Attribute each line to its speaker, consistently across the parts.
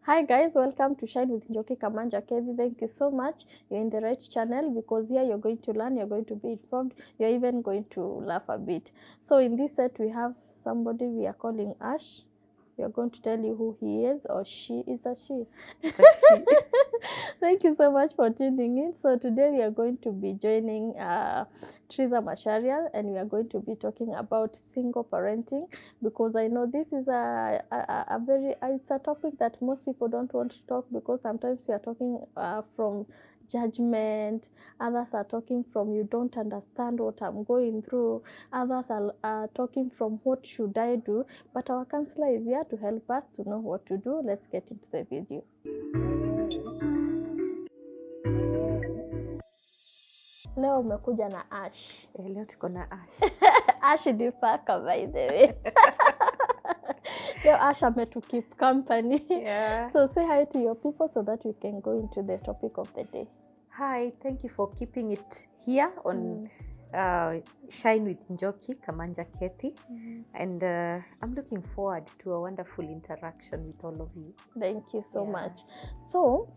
Speaker 1: Hi guys, welcome to Shine with Njoki Kamanja Kevi. Thank you so much. You're in the right channel because here you're going to learn, you're going to be informed, you're even going to laugh a bit. So in this set we have somebody we are calling Ash. We are going to tell you who he is or she is a she.
Speaker 2: It's a she.
Speaker 1: Thank you so much for tuning in. So today we are going to be joining Triza Masharia and we are going to be talking about single parenting because I know this is a very, it's a topic that most people don't want to talk because sometimes we are talking from judgment, others are talking from you don't understand what I'm going through, others are talking from what should I do, but our counselor is here to help us to know what to do. Let's get into the video. Leo umekuja na Ash.
Speaker 2: Leo tuko na Ash.
Speaker 1: Ash ni paka by the way. Leo Ash to keep company.
Speaker 2: Yeah.
Speaker 1: So say hi to your people so that we can go into the topic of the day.
Speaker 2: Hi, thank you for keeping it here on Shine with Njoki Kamanja Kethi. And I'm looking forward to a wonderful interaction with all of you.
Speaker 1: Thank you so much. So,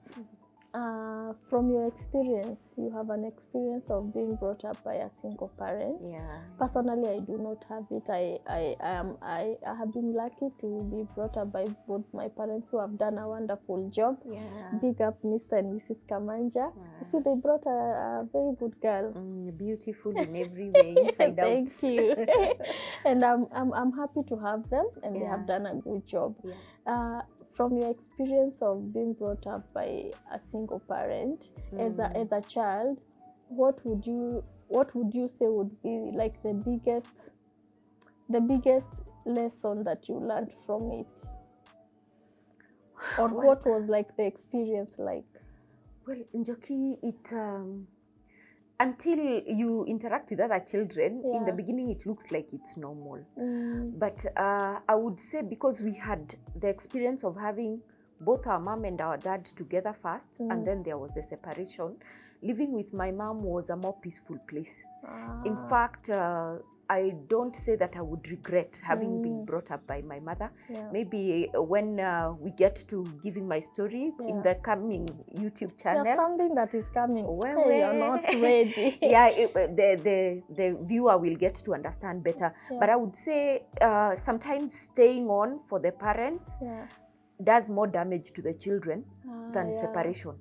Speaker 1: from your experience, you have an experience of being brought up by a single parent.
Speaker 2: Yeah.
Speaker 1: Personally, I do not have it. I have been lucky to be brought up by both my parents who have done a wonderful job.
Speaker 2: Yeah.
Speaker 1: Big up Mr. and Mrs. Kamanja. You see, they brought a very good girl.
Speaker 2: Beautiful in every way, inside out.
Speaker 1: Thank you. And I'm happy to have them, and they have done a good job.
Speaker 2: Yeah.
Speaker 1: From your experience of being brought up by a single parent, as a child, what would you say would be like the biggest lesson that you learned from it, or what was like the experience like?
Speaker 2: Well, Njoki, it until you interact with other children, in the beginning it looks like it's normal. But I would say because we had the experience of having both our mom and our dad together first, and then there was the separation, living with my mom was a more peaceful place. In fact, I don't say that I would regret having been brought up by my mother. Maybe when we get to giving my story in the coming YouTube channel.
Speaker 1: There's something that is coming. You're not ready.
Speaker 2: The viewer will get to understand better. But I would say sometimes staying on for the parents does more damage to the children than separation.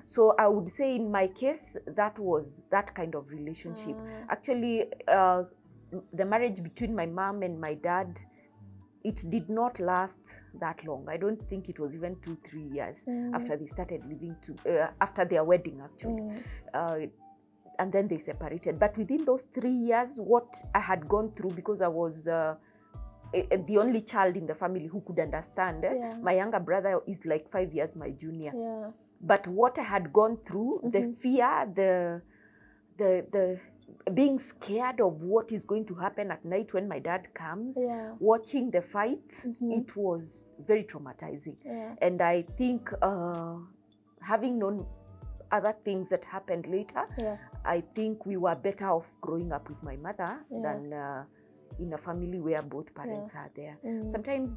Speaker 2: So I would say in my case, that was that kind of relationship. Actually, the marriage between my mom and my dad, it did not last that long. I don't think it was even 2-3 years after they started living after their wedding actually. And then they separated. But within those 3 years, what I had gone through, because I was the only child in the family who could understand. My younger brother is like 5 years my junior. But what I had gone through, the fear, the being scared of what is going to happen at night when my dad comes, watching the fights, it was very traumatizing. And I think having known other things that happened later, I think we were better off growing up with my mother than in a family where both parents are there. Sometimes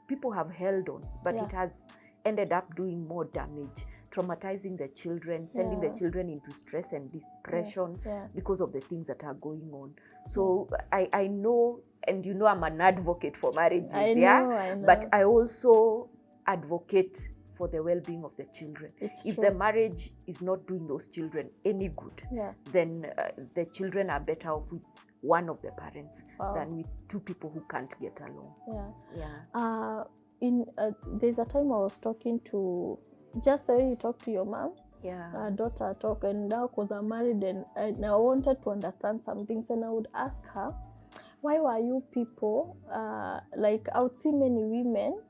Speaker 2: people have held on, but it has ended up doing more damage, traumatizing the children, sending the children into stress and depression because of the things that are going on. So I know, and you know, I'm an advocate for marriages,
Speaker 1: I know.
Speaker 2: But I also advocate for the well-being of the children. If the marriage is not doing those children any good, then the children are better off with one of the parents than with two people who can't get along.
Speaker 1: There's a time I was talking to, just the way you talk to your mom, daughter talk, and now because I'm married and I wanted to understand some things, and I would ask her, why were you people, like I would see many women,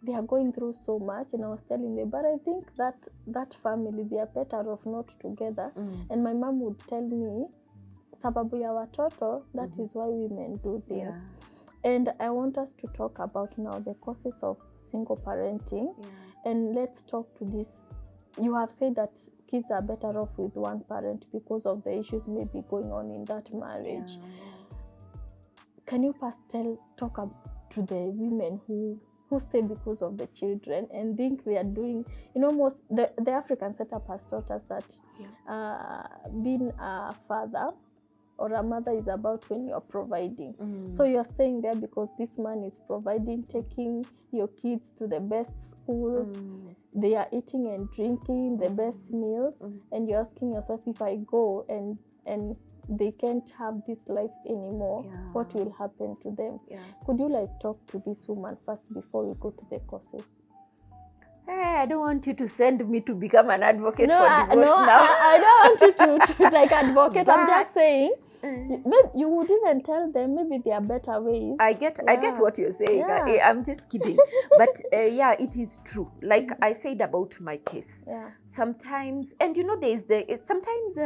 Speaker 1: they are going through so much, and I was telling them, but I think that family, they are better off not together. And my mom would tell me, sababu ya watoto, that is why women do things. And I want us to talk about now the causes of single parenting. And let's talk to this. You have said that kids are better off with one parent because of the issues maybe going on in that marriage. Can you first talk to the women who who stay because of the children and think they are doing, most the African setup has taught us that being a father or a mother is about when you're providing. So you're staying there because this man is providing, taking your kids to the best schools. They are eating and drinking the best meals, and you're asking yourself, if I go and they can't have this life anymore, what will happen to them? Could you talk to this woman first before we go to the causes?
Speaker 2: Hey, I don't want you to send me to become an advocate for divorce now.
Speaker 1: I don't want you to advocate. I'm just saying, maybe you would even tell them maybe there are better ways.
Speaker 2: I get what you're saying. I'm just kidding. But it is true. Like I said about my case. Sometimes, and sometimes,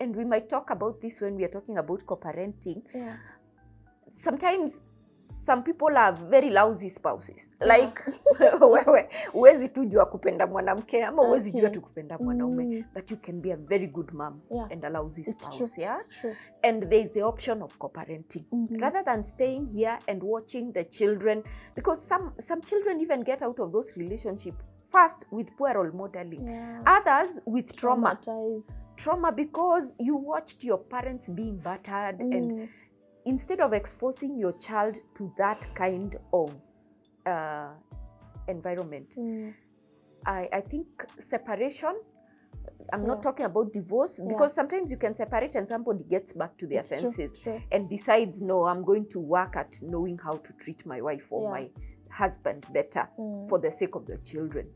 Speaker 2: and we might talk about this when we are talking about co-parenting. Sometimes some people are very lousy spouses. Like huwezi tu jua kupenda mwanamke ama huwezi jua tu kupenda mwanaume, but you can be a very good mom and a lousy spouse.
Speaker 1: It's true.
Speaker 2: And there is the option of co-parenting rather than staying here and watching the children, because some children even get out of those relationships first with poor role modeling, others with trauma because you watched your parents being battered, and instead of exposing your child to that kind of environment, I think separation, I'm not talking about divorce, because sometimes you can separate and somebody gets back to their senses and decides, no, I'm going to work at knowing how to treat my wife or my husband better for the sake of the children.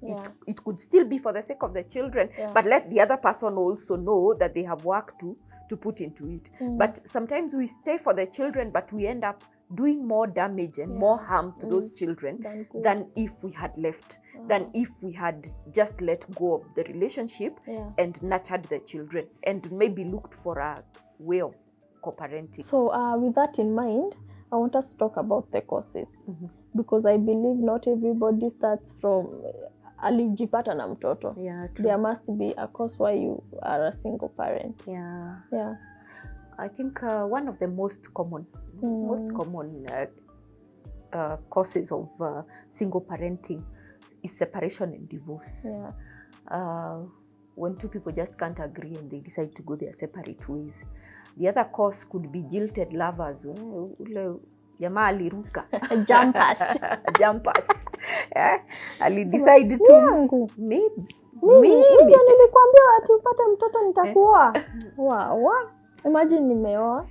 Speaker 2: It could still be for the sake of the children, but let the other person also know that they have work to put into it. But sometimes we stay for the children, but we end up doing more damage and more harm to those children than if we had left, than if we had just let go of the relationship and nurtured the children and maybe looked for a way of co-parenting.
Speaker 1: So with that in mind, I want us to talk about the causes, because I believe not everybody starts from alijipata na mtoto. There must be a cause why you are a single parent.
Speaker 2: I think one of the most common causes of single parenting is separation and divorce. When two people just can't agree and they decide to go their separate ways. The other cause could be jilted lovers. Ule jamaa aliruka jumpers. Ali decide to maybe
Speaker 1: nilikwambia ati upate mtoto nitakuoa. Imagine nimeoa.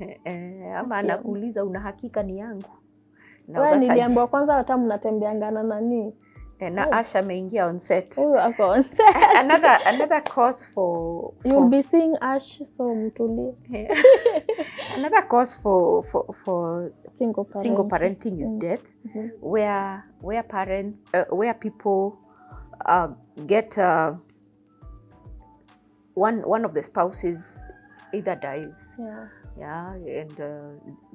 Speaker 2: Ama anakuuliza una hakika ni yangu.
Speaker 1: Wewe niliambiwa kwanza hata mnatembeangana nani?
Speaker 2: Na Asha ameingia on set.
Speaker 1: Huyo ako on set.
Speaker 2: Another cause for
Speaker 1: you'll be seeing Ash, so mtulie.
Speaker 2: Another cause for single parenting is death, where people get one of the spouses either dies. And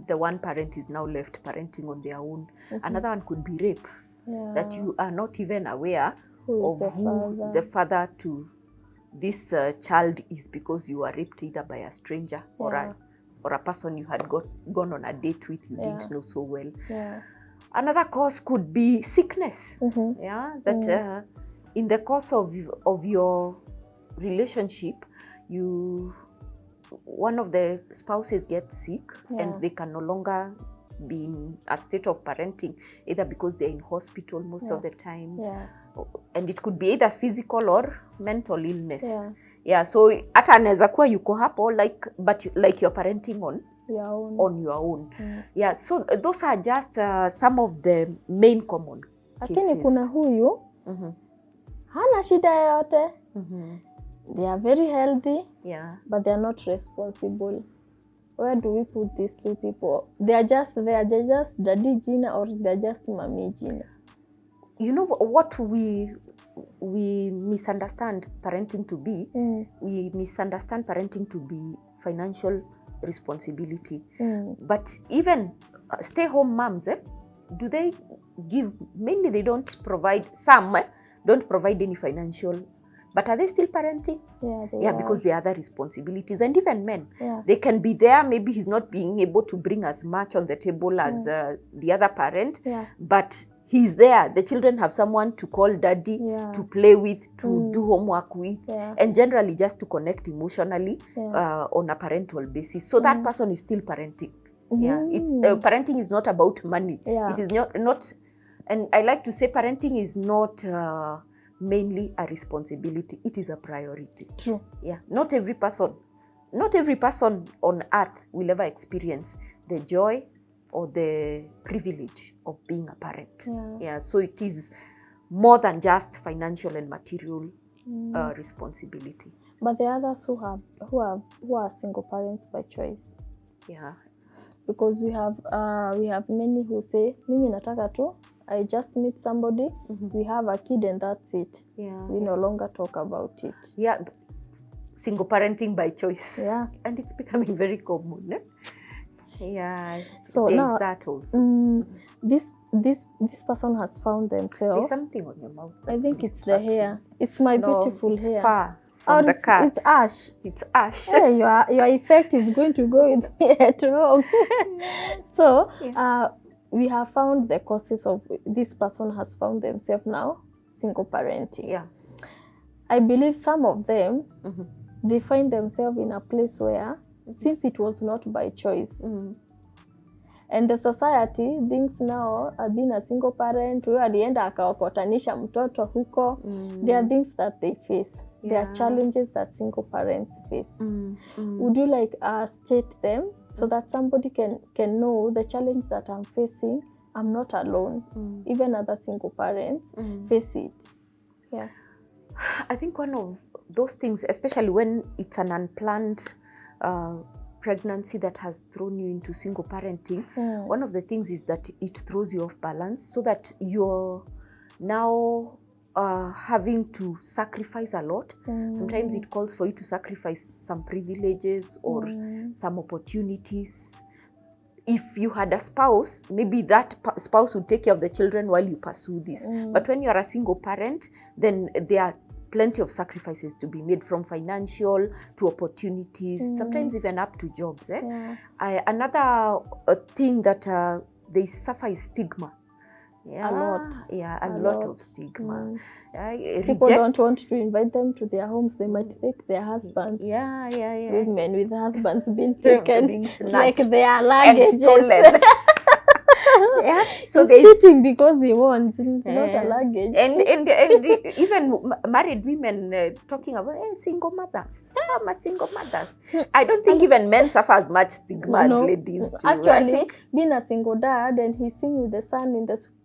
Speaker 2: the one parent is now left parenting on their own. Another one could be rape. That you are not even aware of who the father to this child is, because you were raped either by a stranger or a person you had gone on a date with, you didn't know so well. Another cause could be sickness. That in the course of your relationship, one of the spouses gets sick and they can no longer be in a state of parenting, either because they're in hospital most of the times, and it could be either physical or mental illness. So hata anaweza kuwa yuko hapo but you're parenting on your own. So those are just some of the main common cases.
Speaker 1: Lakini kuna huyu hana shida yote. They are very healthy, but they are not responsible. Where do we put these two people? They are just there. They're just daddy Gina or they're just mommy Gina.
Speaker 2: You know what we misunderstand parenting to be? We misunderstand parenting to be financial responsibility. But even stay-home moms, do they give? Mainly they don't provide. Some don't provide any financial. But are they still parenting? Because there are other responsibilities. And even men, they can be there. Maybe he's not being able to bring as much on the table as the other parent, but he's there. The children have someone to call daddy, to play with, to do homework with, and generally just to connect emotionally on a parental basis. So that person is still parenting. Yeah, it's parenting is not about money. It is not, and I like to say parenting is not mainly a responsibility. It is a priority.
Speaker 1: True.
Speaker 2: Yeah, not every person on earth will ever experience the joy or the privilege of being a parent. Yeah, so it is more than just financial and material responsibility.
Speaker 1: But the others who are single parents by choice.
Speaker 2: Yeah.
Speaker 1: Because we have many who say, mimi nataka tu, I just meet somebody, we have a kid and that's it.
Speaker 2: Yeah.
Speaker 1: We no longer talk about it.
Speaker 2: Yeah. Single parenting by choice.
Speaker 1: Yeah.
Speaker 2: And it's becoming very common. Yeah.
Speaker 1: So
Speaker 2: there's
Speaker 1: now,
Speaker 2: that also.
Speaker 1: This person has found themselves.
Speaker 2: There's something on your mouth.
Speaker 1: I think it's the hair. It's my beautiful
Speaker 2: it's
Speaker 1: hair.
Speaker 2: Far from the cat.
Speaker 1: It's ash.
Speaker 2: It's ash.
Speaker 1: Hey, your effect is going to go with me at home. So we have found the causes of this person has found themselves now single parenting.
Speaker 2: Yeah.
Speaker 1: I believe some of them they find themselves in a place where since it was not by choice. And the society thinks now being a single parent, huyo alienda akaokotanisha mtoto huko. There are things that they face. There are challenges that single parents face. Would you like state them so that somebody can know the challenge that I'm facing? I'm not alone. Even other single parents face it. Yeah.
Speaker 2: I think one of those things, especially when it's an unplanned pregnancy that has thrown you into single parenting, one of the things is that it throws you off balance, so that you're now having to sacrifice a lot. Sometimes it calls for you to sacrifice some privileges or some opportunities. If you had a spouse, maybe that spouse would take care of the children while you pursue this. But when you're a single parent, then there are plenty of sacrifices to be made, from financial to opportunities, sometimes even up to jobs. Another thing that they suffer is stigma.
Speaker 1: A lot.
Speaker 2: Yeah, a lot of stigma.
Speaker 1: People don't want to invite them to their homes. They might take their husbands.
Speaker 2: Yeah.
Speaker 1: Women with husbands being taken like they are
Speaker 2: luggages. And stolen. Yeah, so
Speaker 1: he's cheating because he wants. It's not a luggage.
Speaker 2: And even married women talking about single mothers. I'm single mothers. I don't think even men suffer as much stigma as ladies do.
Speaker 1: Actually, being a single dad and he's seeing with the son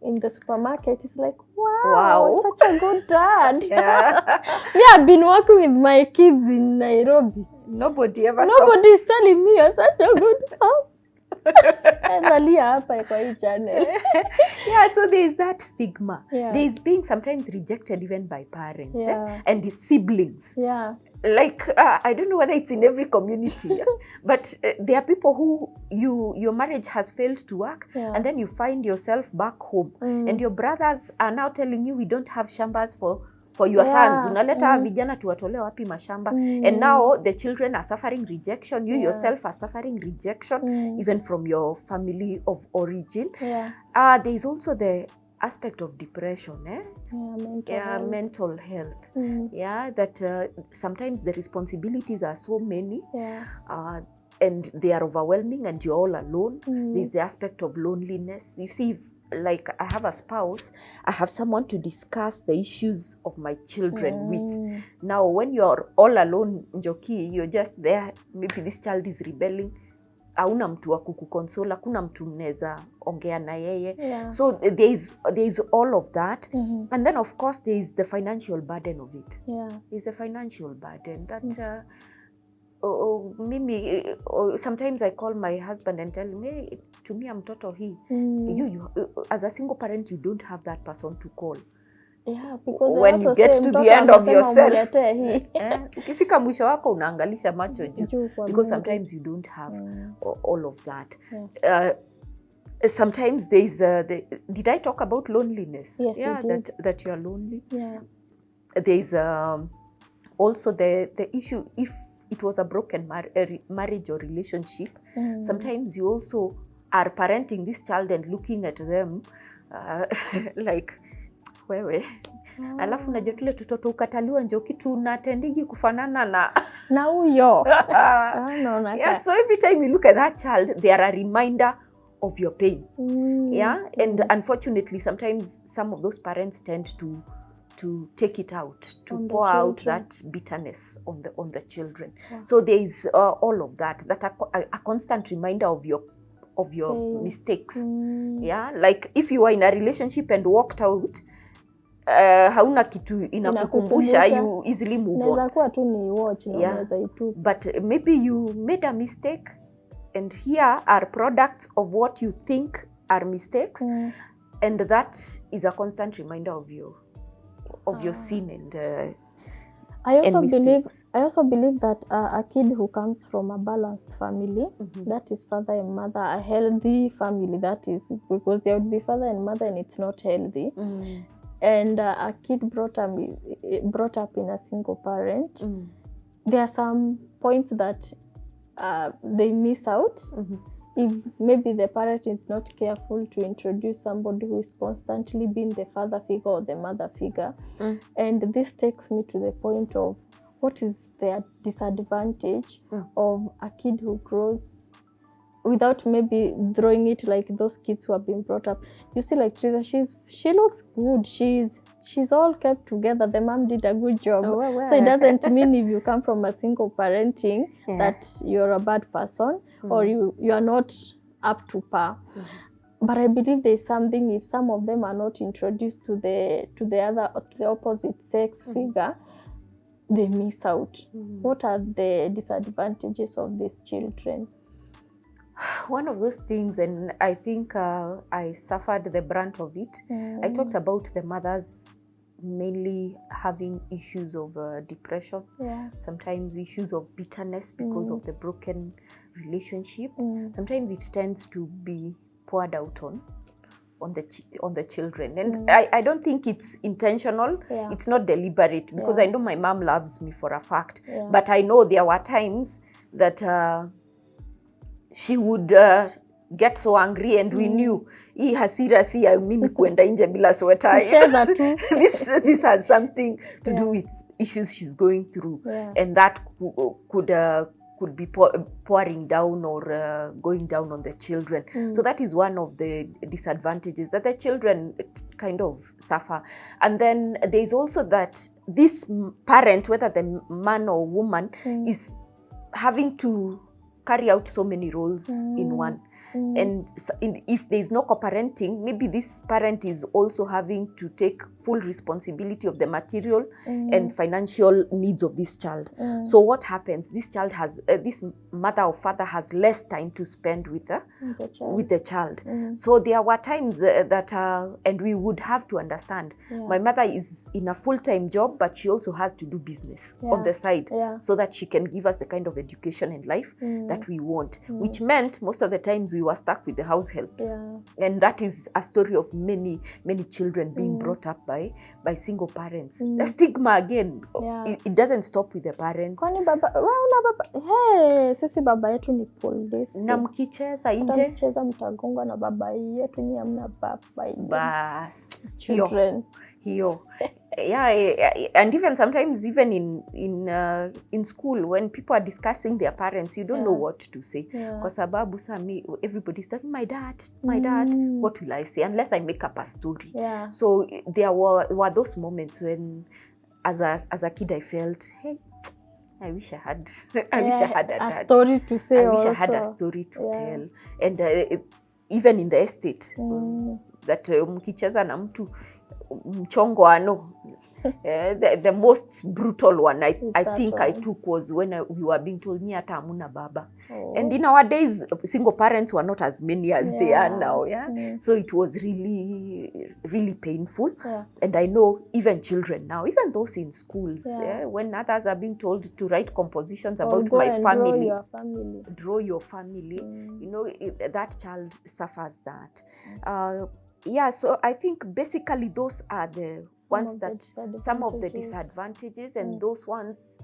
Speaker 1: in the supermarket, it's like, wow, such a good dad. I've been working with my kids in Nairobi.
Speaker 2: Nobody's
Speaker 1: telling me you're such a good cop. Yeah,
Speaker 2: so there is that stigma. There is being sometimes rejected even by parents and siblings. Like I don't know whether it's in every community, but there are people who your marriage has failed to work, and then you find yourself back home, and your brothers are now telling you, we don't have shambas for your sons. Unaleta vijana tuwatole wapi mashamba. And now the children are suffering rejection. You yourself are suffering rejection, even from your family of origin. There is also the aspect of depression, mental health. That sometimes the responsibilities are so many, and they are overwhelming, and you're all alone. There's the aspect of loneliness. You see, like I have a spouse, I have someone to discuss the issues of my children with. Now, when you're all alone, Njoki, you're just there. Maybe this child is rebelling. Hauna mtu wa kukukonsola, kuna mtu mneza ongea na yeye. So there is all of that. And then of course there is the financial burden of it. There's a financial burden that sometimes I call my husband and tell him, hey, tumia mtoto hii. You as a single parent, you don't have that person to call.
Speaker 1: Because
Speaker 2: when you get to the end of yourself, ukifika mwisho wako unaangalisha macho juu, because sometimes you don't have all of that. Sometimes there is did I talk about loneliness?
Speaker 1: Yes,
Speaker 2: that you are lonely. There is also the issue, if it was a broken marriage or relationship, sometimes you also are parenting this child and looking at them like wewe alafu najua tule tutoto ukataliwa njo kitu natendigi kufanana
Speaker 1: na huyo.
Speaker 2: Yeah, so every time you look at that child, they are a reminder of your pain. Yeah, and unfortunately sometimes some of those parents tend to take it out, to pour out that bitterness on the children. So there is all of that a constant reminder of your mistakes. Yeah, like if you are in a relationship and walked out, hauna kitu inakukumbusha, you easily move on.
Speaker 1: Naweza kuwa tu ni watch na unaweza itupa.
Speaker 2: But maybe you made a mistake, and here are products of what you think are mistakes, and that is a constant reminder of your sin and
Speaker 1: I also believe that a kid who comes from a balanced family, that is father and mother, a healthy family, that is, because there would be father and mother and it's not healthy. And a kid brought up in a single parent, there are some points that they miss out. If maybe the parent is not careful to introduce somebody who is constantly being the father figure or the mother figure. And this takes me to the point of what is the disadvantage of a kid who grows without maybe throwing it like those kids who have been brought up. You see, like Teresa, she looks good. She's all kept together. The mom did a good job. So it doesn't mean if you come from a single parenting that you're a bad person or you are not up to par. But I believe there's something, if some of them are not introduced to the opposite sex figure, they miss out. What are the disadvantages of these children?
Speaker 2: One of those things, and I think I suffered the brunt of it. I talked about the mothers mainly having issues of depression, sometimes issues of bitterness because of the broken relationship. Sometimes it tends to be poured out on the children, and I don't think it's intentional. It's not deliberate, because I know my mom loves me for a fact, but I know there were times that she would get so angry, and we knew hii hasira si ya mimi kuenda nje bila sweta. This has something to do with issues she's going through, and that could be pouring down or going down on the children. So that is one of the disadvantages that the children kind of suffer. And then there's also that this parent, whether the man or woman, is having to carry out so many roles in one. And if there's no co-parenting, maybe this parent is also having to take full responsibility of the material and financial needs of this child. So what happens? This child has, this mother or father has less time to spend with the child. So there were times that, and we would have to understand, my mother is in a full-time job, but she also has to do business on the side so that she can give us the kind of education and life that we want, which meant most of the times we were stuck with the house helps. And that is a story of many children being brought up by single parents. The stigma again, it doesn't stop with the parents.
Speaker 1: Kwani baba, hey, sisi baba yetu ni polisi.
Speaker 2: Na mkicheza nje,
Speaker 1: mkicheza mtagongwa na baba yetu, ni hamna baba yetu.
Speaker 2: Bas,
Speaker 1: children.
Speaker 2: Hiyo. And even sometimes even in school, when people are discussing their parents, you don't know what to say. Kwa sababu everybody's talking, my dad, what will I say? Unless I make up a story. So there were those moments when, as a kid, I felt, hey, I wish I had a
Speaker 1: story to say.
Speaker 2: I wish I had a story to tell. And even in the estate, that mkicheza na mtu mchongwano, the most brutal one I think I took was when we were being told ni hata hamuna baba. And in our days, single parents were not as many as they are now. So it was really painful. And I know even children now, even those in schools, when others are being told to write compositions about my family, draw your family, you know, that child suffers that. So I think basically those are the ones that some of the disadvantages, and those ones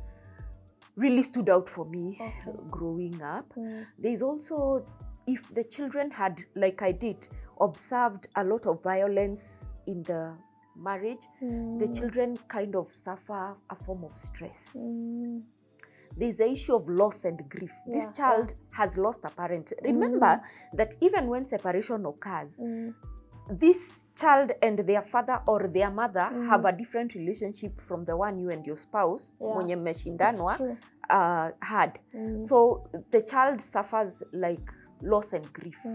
Speaker 2: really stood out for me growing up. There's also, if the children had, like I did, observed a lot of violence in the marriage, the children kind of suffer a form of stress. There's the issue of loss and grief. This child has lost a parent. Remember that even when separation occurs, this child and their father or their mother have a different relationship from the one you and your spouse mwenye mmeshindanwa had. So the child suffers like loss and grief.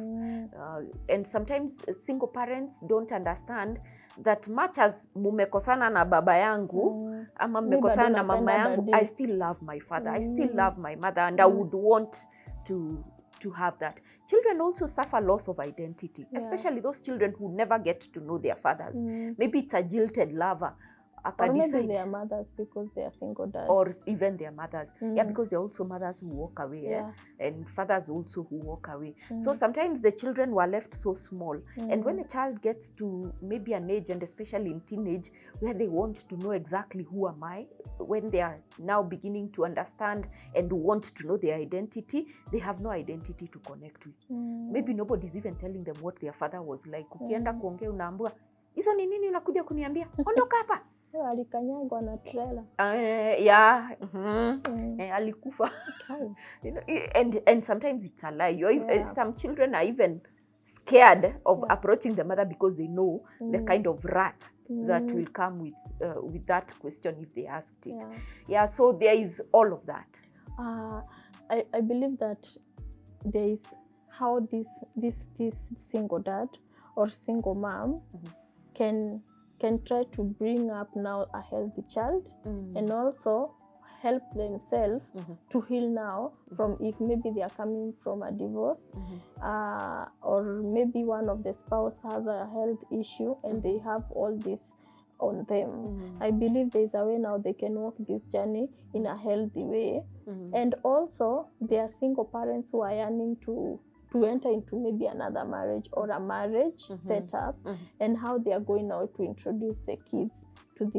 Speaker 2: And sometimes single parents don't understand that much as mumekosana na baba yangu ama mmekosana na mama yangu, I still love my father, I still love my mother, and I would want to have that. Children also suffer loss of identity, especially those children who never get to know their fathers. Maybe it's a jilted lover.
Speaker 1: Or maybe their mothers because they are single dads.
Speaker 2: Or even their mothers. Yeah, because they're also mothers who walk away. And fathers also who walk away. So sometimes the children were left so small. And when a child gets to maybe an age, and especially in teenage, where they want to know exactly who am I, when they are now beginning to understand and want to know their identity, they have no identity to connect with. Maybe nobody's even telling them what their father was like. Ukienda kuongea unaambiwa, hizo ni nini unakuja kuniambia? Ondoka hapa.
Speaker 1: Alikanyagwa na trailer.
Speaker 2: Alikufa. And sometimes it's a lie. Some children are even scared of approaching the mother because they know the kind of wrath that will come with that question if they asked it. So there is all of that.
Speaker 1: I believe that there is how this single dad or single mom can try to bring up now a healthy child and also help themselves to heal now from if maybe they are coming from a divorce or maybe one of the spouse has a health issue and they have all this on them. I believe there's a way now they can walk this journey in a healthy way. And also there are single parents who are yearning to enter into maybe another marriage or a marriage setup and how they are going now to introduce the kids to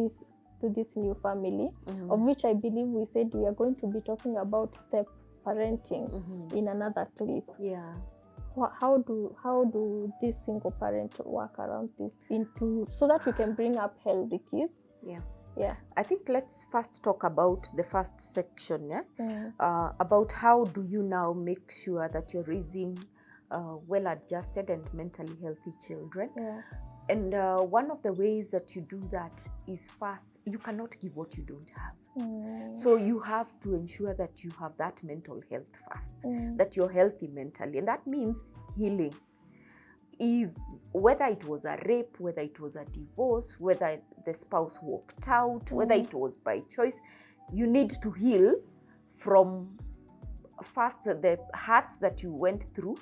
Speaker 1: this new family, of which I believe we said we are going to be talking about step parenting in another clip. How do this single parent work around this so that we can bring up healthy kids?
Speaker 2: I think let's first talk about the first section, about how do you now make sure that you're raising well-adjusted and mentally healthy children. And one of the ways that you do that is first, you cannot give what you don't have. So you have to ensure that you have that mental health first, that you're healthy mentally. And that means healing. Whether it was a rape, whether it was a divorce, whether the spouse walked out, whether it was by choice, you need to heal from first the hurts that you went through.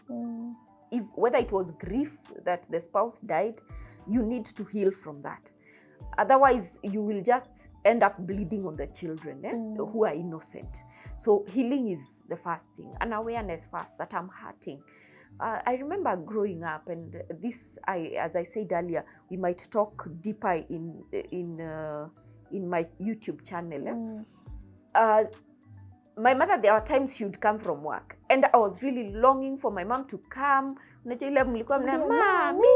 Speaker 2: Whether it was grief that the spouse died, you need to heal from that. Otherwise, you will just end up bleeding on the children who are innocent. So healing is the first thing, an awareness first that I'm hurting. I remember growing up, and this, as I said earlier, we might talk deeper in my YouTube channel. My mother, there are times she would come from work, and I was really longing for my mom to come. Mommy,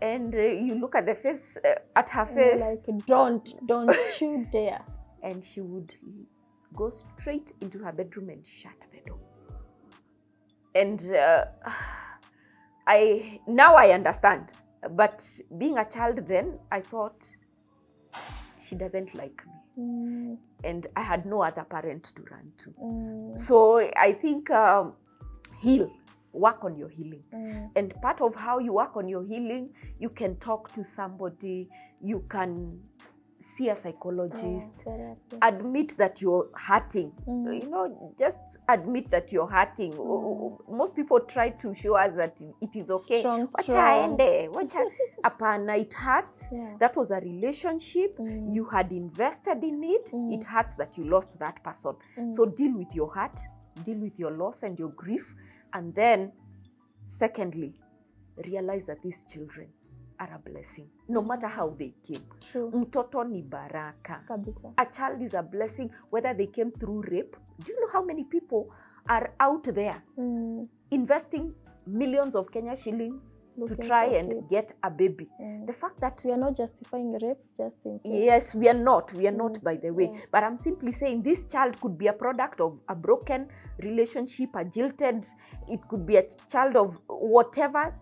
Speaker 2: and you look at the face, at her face,
Speaker 1: like don't you dare.
Speaker 2: And she would go straight into her bedroom and shut the door. And now I understand, but being a child then, I thought she doesn't like me, and I had no other parent to run to. So I think heal, work on your healing, and part of how you work on your healing, you can talk to somebody, you can see a psychologist, admit that you're hurting. Just admit that you're hurting. Most people try to show us that it is okay. Apana, it hurts. That was a relationship. You had invested in it. It hurts that you lost that person. So deal with your hurt, deal with your loss and your grief. And then, secondly, realize that these children are a blessing, no matter how they came. Mtoto ni baraka.
Speaker 1: Kabisa.
Speaker 2: A child is a blessing, whether they came through rape. Do you know how many people are out there investing millions of Kenya shillings to try and get a baby. The fact that
Speaker 1: we are not justifying rape, just in case.
Speaker 2: Yes, we are not, by the way. But I'm simply saying this child could be a product of a broken relationship, a jilted, it could be a child of whatever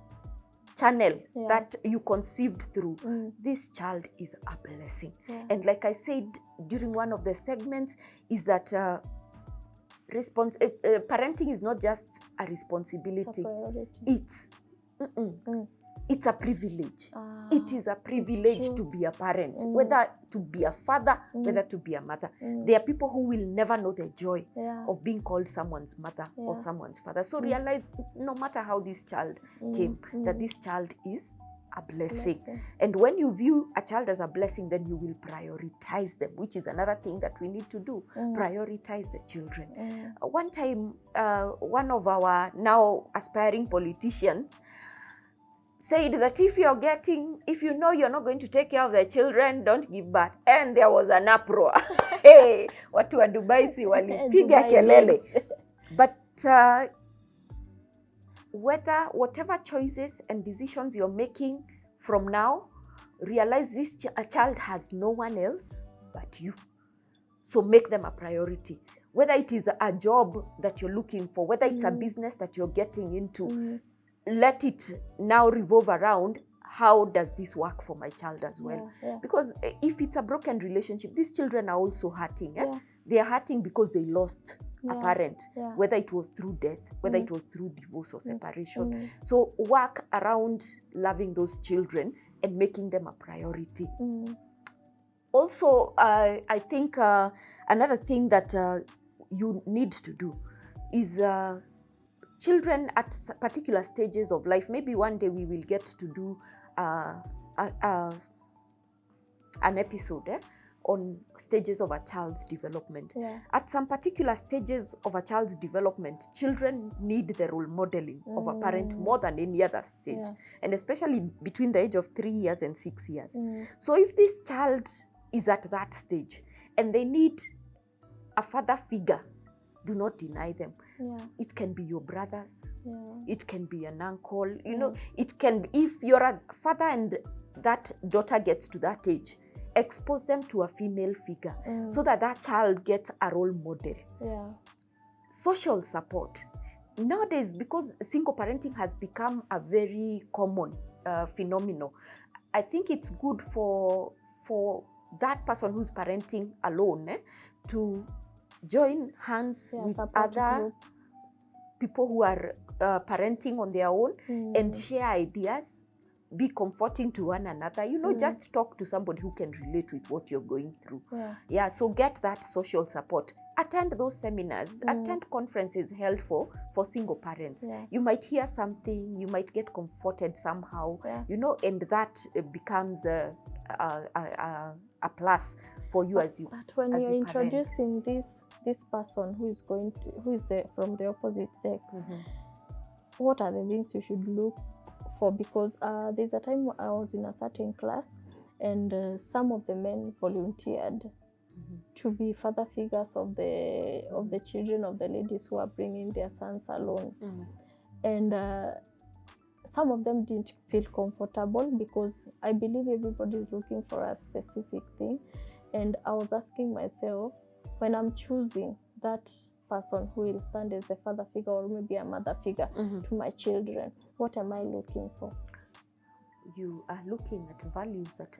Speaker 2: channel that you conceived through. This child is a blessing. And like I said during one of the segments, is that parenting is not just a responsibility. It's a privilege. It is a privilege to be a parent, whether to be a father, whether to be a mother. There are people who will never know the joy of being called someone's mother or someone's father. So realize, no matter how this child came, that this child is a blessing. And when you view a child as a blessing, then you will prioritize them, which is another thing that we need to do. Prioritize the children. One time, one of our now aspiring politicians said that if you know you're not going to take care of the children, don't give birth. And there was an uproar. Hey, watu wa Dubai si walipiga kelele. But whatever choices and decisions you're making from now, realize a child has no one else but you. So make them a priority. Whether it is a job that you're looking for, whether it's a business that you're getting into, let it now revolve around, how does this work for my child as well? Because if it's a broken relationship, these children are also hurting. They are hurting because they lost a parent, whether it was through death, whether it was through divorce or separation. So work around loving those children and making them a priority. Also, I think another thing that you need to do is children at particular stages of life, maybe one day we will get to do an episode on stages of a child's development. At some particular stages of a child's development, children need the role modeling of a parent more than any other stage, and especially between the age of 3 years and 6 years. So if this child is at that stage and they need a father figure, do not deny them. It can be your brothers, it can be an uncle, you know, it can be, if you're a father and that daughter gets to that age, expose them to a female figure so that that child gets a role model. Social support. Nowadays, because single parenting has become a very common phenomenon, I think it's good for that person who's parenting alone to join hands with other people who are parenting on their own and share ideas, be comforting to one another, you know, just talk to somebody who can relate with what you're going through. So get that social support. Attend those seminars, attend conferences held for single parents. You might hear something, you might get comforted somehow, you know, and that becomes a plus for you as you.
Speaker 1: But when you're introducing this person who is from the opposite sex, what are the things you should look for? Because there's a time I was in a certain class and some of the men volunteered to be father figures of the children of the ladies who are bringing their sons alone. And some of them didn't feel comfortable because I believe everybody is looking for a specific thing. And I was asking myself, when I'm choosing that person who will stand as a father figure or maybe a mother figure to my children, what am I looking for?
Speaker 2: You are looking at values that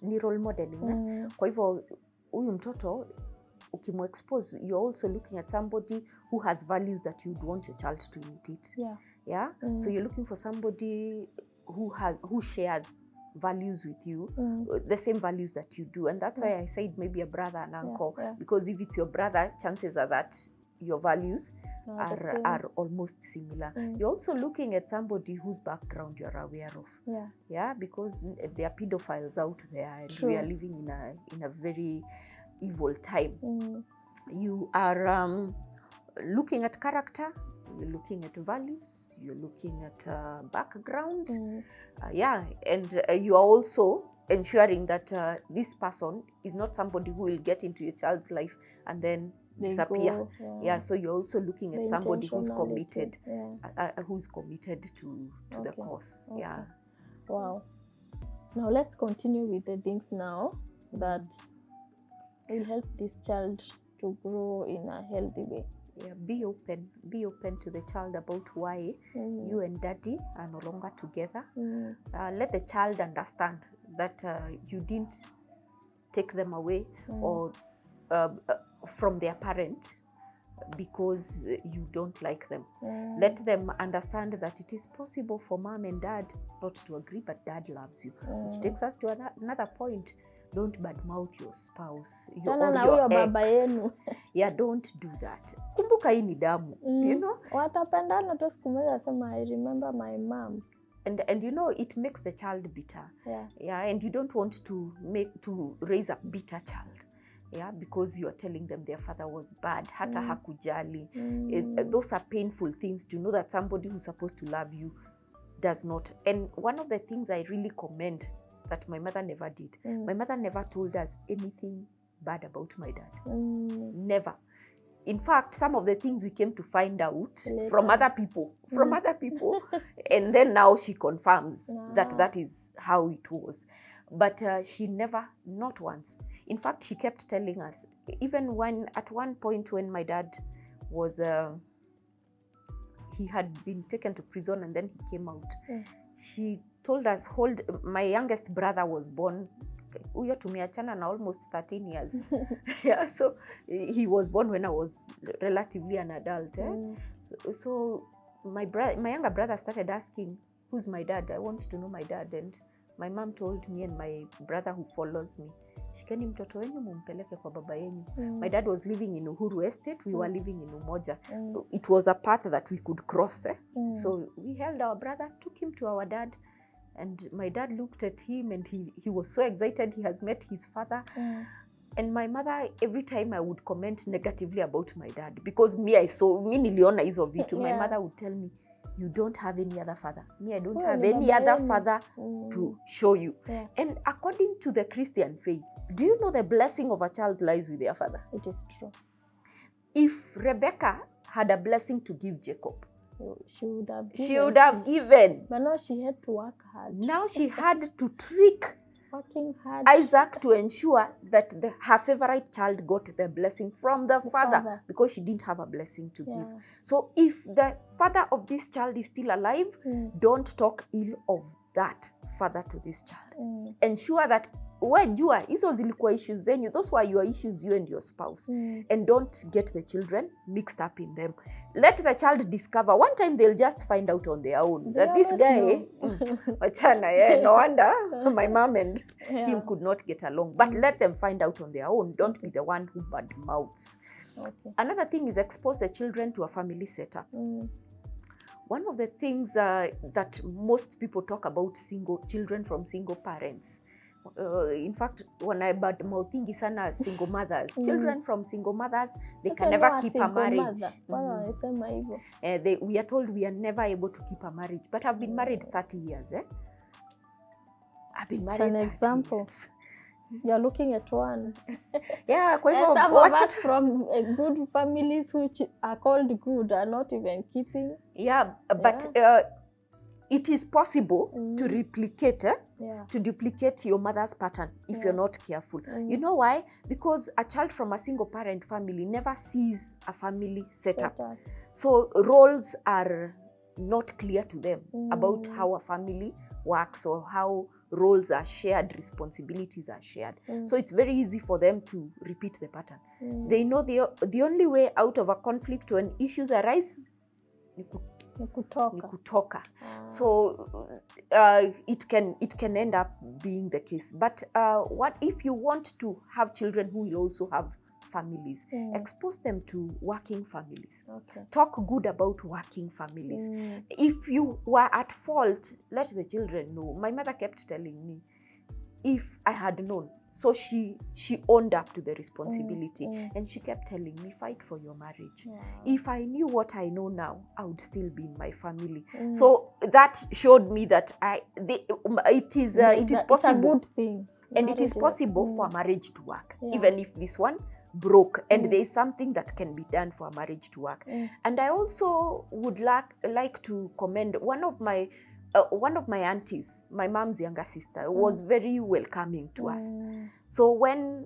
Speaker 2: ni role modeling. Kwa hivyo huyu mtoto ukimu-expose, you're also looking at somebody who has values that you'd want your child to imitate. So you're looking for somebody who shares values with you, the same values that you do. And that's why I said maybe a brother and uncle, because if it's your brother, chances are that your values are almost similar. You're also looking at somebody whose background you're aware of. Because there are pedophiles out there and we are living in a very evil time. You are looking at character, you're looking at values, you're looking at background, and you are also ensuring that this person is not somebody who will get into your child's life and then disappear. So you're also looking at somebody who's committed, to the cause.
Speaker 1: Wow. Now let's continue with the things now that will help this child to grow in a healthy way.
Speaker 2: Be open to the child about why you and daddy are no longer together. Let the child understand that you didn't take them away or from their parent because you don't like them. Let them understand that it is possible for mom and dad not to agree, but dad loves you. Which takes us to another point. Don't badmouth your spouse or your ex. Don't do that. Kumbuka hii ni damu, you know.
Speaker 1: Watapendana tu siku moja sema I remember my mom.
Speaker 2: And you know, it makes the child bitter. And you don't want to raise a bitter child. Because you are telling them their father was bad, hata hakujali. Those are painful things to know that somebody who's supposed to love you does not. And one of the things I really commend that my mother never did. My mother never told us anything bad about my dad. Never. In fact, some of the things we came to find out from other people, and then now she confirms that is how it was. But she never, not once. In fact, she kept telling us, even when at one point when my dad was, he had been taken to prison and then he came out, she told us, my youngest brother was born, huyo tumeachana na almost 13 years. So he was born when I was relatively an adult. So my younger brother started asking, who's my dad? I want to know my dad. And my mom told me and my brother who follows me, shikeni mtoto wenyu mumpeleke kwa baba yenyu. My dad was living in Uhuru Estate, we were living in Umoja. It was a path that we could cross. So we held our brother, took him to our dad. And my dad looked at him and he was so excited. He has met his father. And my mother, every time I would comment negatively about my dad, because me niliona hizo vitu, my mother would tell me, you don't have any other father. Me, I don't have any other father to show you. And according to the Christian faith, do you know the blessing of a child lies with their father?
Speaker 1: It is true.
Speaker 2: If Rebecca had a blessing to give Jacob,
Speaker 1: she
Speaker 2: would have given.
Speaker 1: But now she had to work hard.
Speaker 2: Now she had to trick
Speaker 1: working hard
Speaker 2: Isaac to ensure that her favorite child got the blessing from the father, because she didn't have a blessing to give. So if the father of this child is still alive, don't talk ill of that father to this child. Ensure that wajua hizo zilikuwa issues zenyu, those were your issues, you and your spouse. And don't get the children mixed up in them. Let the child discover. One time they'll just find out on their own that this guy, no wonder my mom and him could not get along. But let them find out on their own. Don't be the one who bad mouths. Another thing is expose the children to a family setup. One of the things that most people talk about children from single parents. In fact, when I badmouthingi sana single mothers, children from single mothers, they can never keep a marriage. We are told we are never able to keep a marriage. But I've been married 30 years. I've been married 30
Speaker 1: example.
Speaker 2: Years.
Speaker 1: You're looking at one.
Speaker 2: Yeah,
Speaker 1: some of us from good families which are called good are not even keeping.
Speaker 2: But it is possible to replicate, to duplicate your mother's pattern if you're not careful. You know why? Because a child from a single parent family never sees a family setup. So roles are not clear to them about how a family works or how roles are shared, responsibilities are shared. So it's very easy for them to repeat the pattern. They know the only way out of a conflict when issues arise ni kutoka. So it can end up being the case. But what if you want to have children who will also have families? Expose them to working families. Talk good about working families. If you were at fault, let the children know. My mother kept telling me, if I had known. So she owned up to the responsibility, and she kept telling me, fight for your marriage. If I knew what I know now, I would still be in my family. So that showed me that it is possible.
Speaker 1: It's a good thing.
Speaker 2: And it is possible for marriage to work, even if this one broke, and there is something that can be done for a marriage to work. And I also would like to commend one of my aunties, my mom's younger sister, was very welcoming to us. So when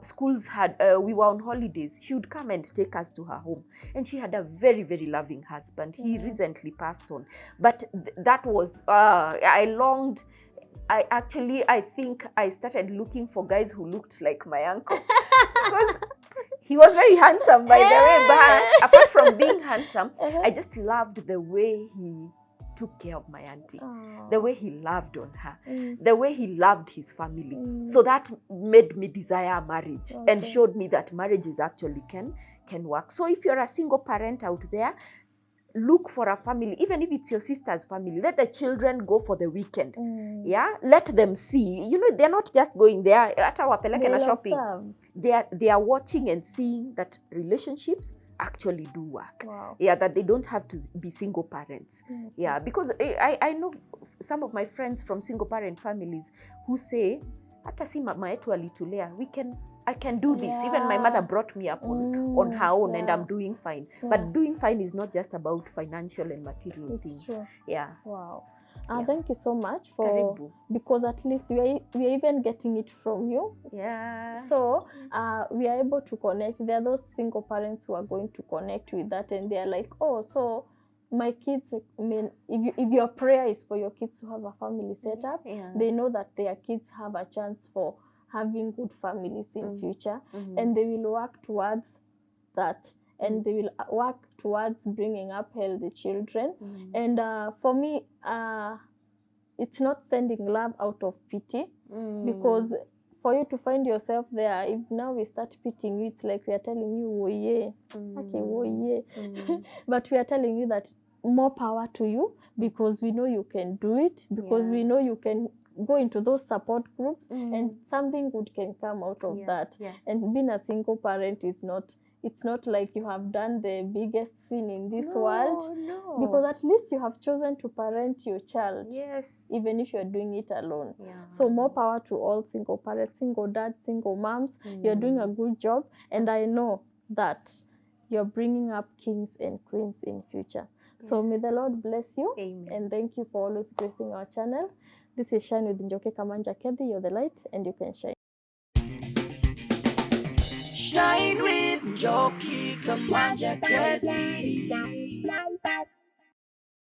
Speaker 2: schools had, we were on holidays, she would come and take us to her home. And she had a very, very loving husband. He recently passed on. But that was, I longed, I think I started looking for guys who looked like my uncle. Because he was very handsome, by the way, but apart from being handsome, I just loved the way he took care of my auntie, the way he loved on her, the way he loved his family. So that made me desire marriage and showed me that marriages actually can work. So if you're a single parent out there, look for a family, even if it's your sister's family. Let the children go for the weekend. Yeah, let them see. You know, they're not just going there at our peleke na shopping. They are watching and seeing that relationships actually do work. Yeah, that they don't have to be single parents. Yeah, because I know some of my friends from single parent families who say, hata si mama yetu alitulea, I can do this. Even my mother brought me up on her own, and I'm doing fine. But doing fine is not just about financial and material things.
Speaker 1: True.
Speaker 2: Yeah.
Speaker 1: Wow. Thank you so much for, because at least we are even getting it from you.
Speaker 2: Yeah.
Speaker 1: So we are able to connect. There are those single parents who are going to connect with that, and they are like, oh, so my kids, I mean, if your prayer is for your kids to have a family set up, they know that their kids have a chance for having good families in future, and they will work towards that, and they will work towards bringing up healthy children. And for me, it's not sending love out of pity, because for you to find yourself there, if now we start pitying you, it's like we are telling you, oh yeah, okay, oh yeah. But we are telling you that more power to you, because we know you can do it, because we know you can go into those support groups, and something good can come out of that. And being a single parent is not, it's not like you have done the biggest sin in this world, because at least you have chosen to parent your child, even if you're doing it alone. So more power to all single parents, single dads, single moms. You're doing a good job, and I know that you're bringing up kings and queens in future. So may the Lord bless you.
Speaker 2: Amen.
Speaker 1: And thank you for always gracing our channel. This is Shine with Njoki Kamanja Kethi. You're the light, and you can shine.
Speaker 3: Shine with Njoki Kamanja Kethi.